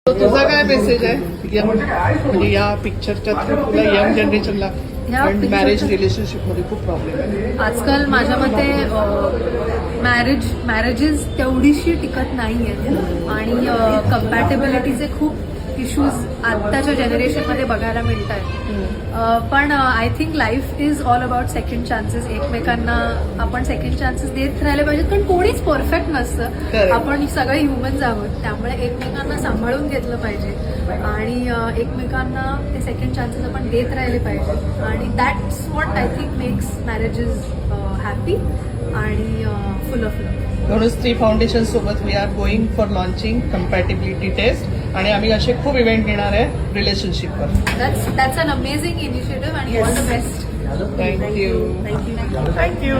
तुझा काय मेसेज आहे म्हणजे या पिक्चरच्या थ्रू तुला यंग जनरेशनला मॅरेज रिलेशनशिप मध्ये खूप प्रॉब्लेम आहे आजकाल माझ्या मते मॅरेजेस तेवढीशी टिकत नाही आहेत आणि कम्पॅटेबिलिटीचे खूप इश्यूज आत्ताच्या जनरेशनमध्ये बघायला मिळत आहेत. पण I think life is all about second chances. एकमेकांना आपण सेकंड चान्सेस देत राहिले पाहिजेत, कारण कोणीच परफेक्ट नसतं. आपण सगळे ह्युमन्स आहोत, त्यामुळे एकमेकांना सांभाळून घेतलं पाहिजे आणि एकमेकांना ते सेकंड चान्सेस आपण देत राहिले पाहिजे आणि that's what I think makes marriages happy आणि फुल ऑफ लव्ह. म्हणून स्त्री फाउंडेशन सोबत we R going for launching compatibility taste आणि आम्ही असे खूप इव्हेंट घेणार आहे रिलेशनशिपवर. That's an amazing initiative and all the best. Thank you. Thank you.